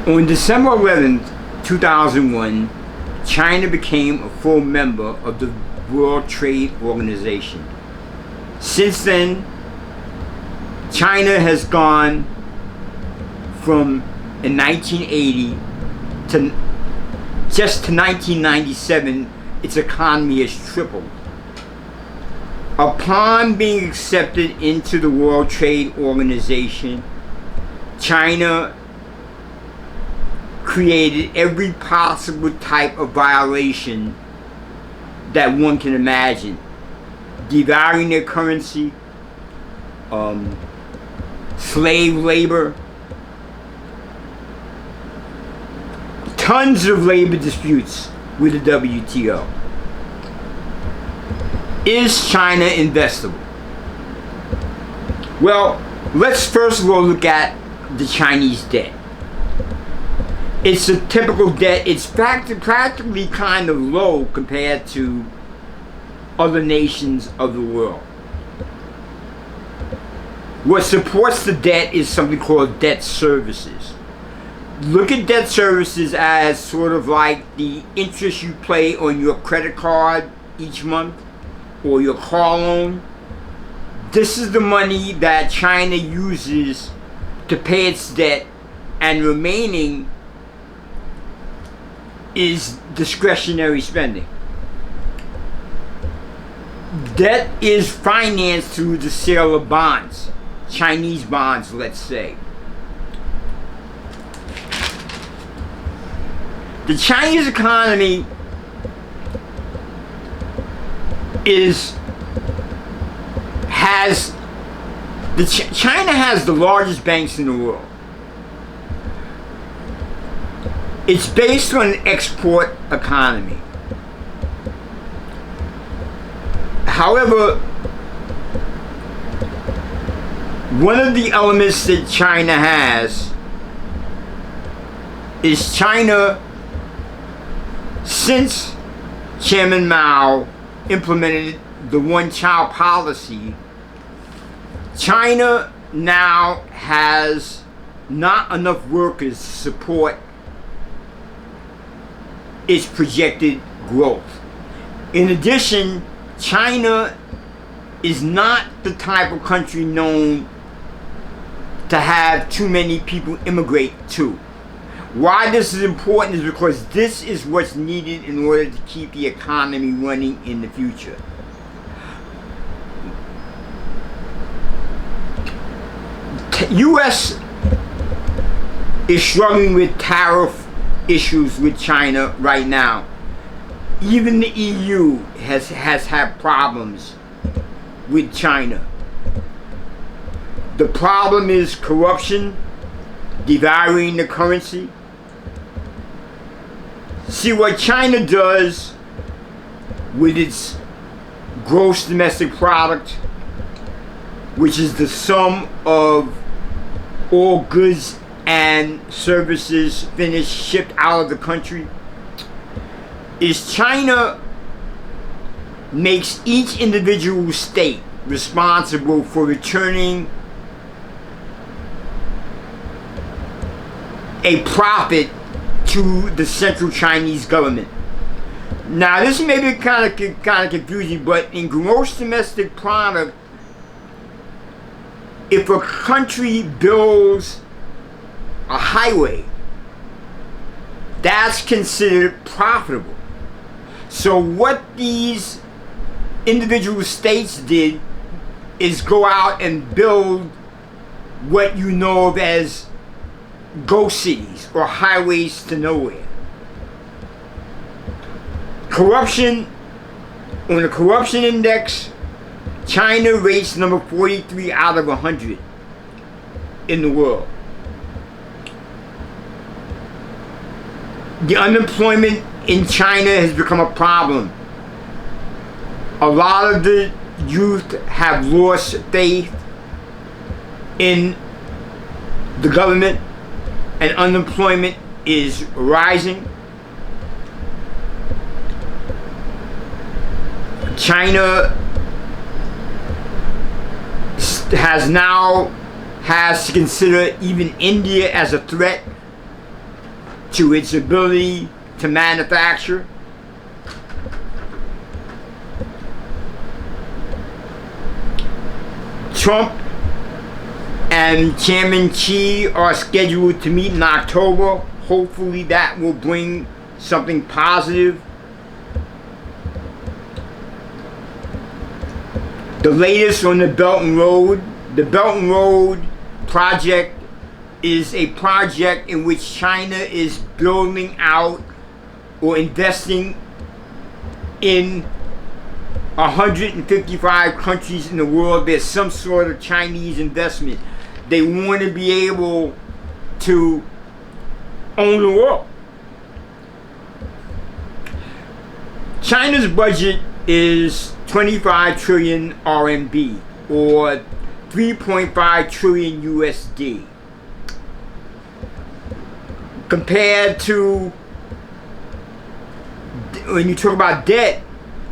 On December 11, 2001, China became a full member of the World Trade Organization. Since then, China has gone from, in 1980 to just to 1997, its economy has tripled. Upon being accepted into the World Trade Organization, China created every possible type of violation that one can imagine. Devaluing their currency, slave labor, tons of labor disputes with the WTO. Is China investable? Well, let's first of all look at the Chinese debt. It's a typical debt. It's practically kind of low compared to other nations of the world. What supports the debt is something called debt services. Look at debt services as sort of like the interest you pay on your credit card each month or your car loan. This is the money that China uses to pay its debt, and remaining is discretionary spending. Debt is financed through the sale of bonds, Chinese bonds, let's say. The Chinese economy China has the largest banks in the world. It's based on an export economy. However, one of the elements that China has is China, since Chairman Mao implemented the one-child policy, China now has not enough workers to support its projected growth. In addition, China is not the type of country known to have too many people immigrate to. Why this is important is because this is what's needed in order to keep the economy running in the future. U.S. is struggling with tariff issues with China right now. Even the EU has had problems with China. The problem is corruption, devaluing the currency. See, what China does with its gross domestic product, which is the sum of all goods and services finished, shipped out of the country, is China makes each individual state responsible for returning a profit to the central Chinese government. Now, this may be kind of confusing, but in gross domestic product, if a country builds a highway, that's considered profitable. So what these individual states did is go out and build what you know of as ghost cities or highways to nowhere. Corruption, on the corruption index, China rates number 43 out of 100 in the world. The unemployment in China has become a problem. A lot of the youth have lost faith in the government, and unemployment is rising. China has to consider even India as a threat. to its ability to manufacture. Trump and Chairman Xi are scheduled to meet in October. Hopefully that will bring something positive. The latest on the Belt and Road. The Belt and Road project is a project in which China is building out or investing in 155 countries in the world. There's some sort of Chinese investment. They want to be able to own the world. China's budget is 25 trillion RMB or 3.5 trillion USD. Compared to, when you talk about debt,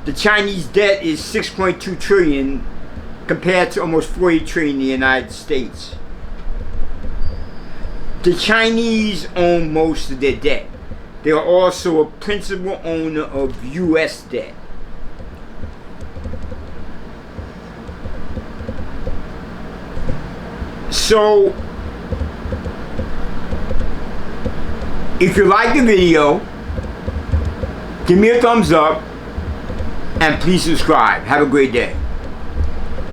the Chinese debt is 6.2 trillion compared to almost 40 trillion in the United States. The Chinese own most of their debt. They are also a principal owner of US debt. So, if you like the video, give me a thumbs up and please subscribe. Have a great day.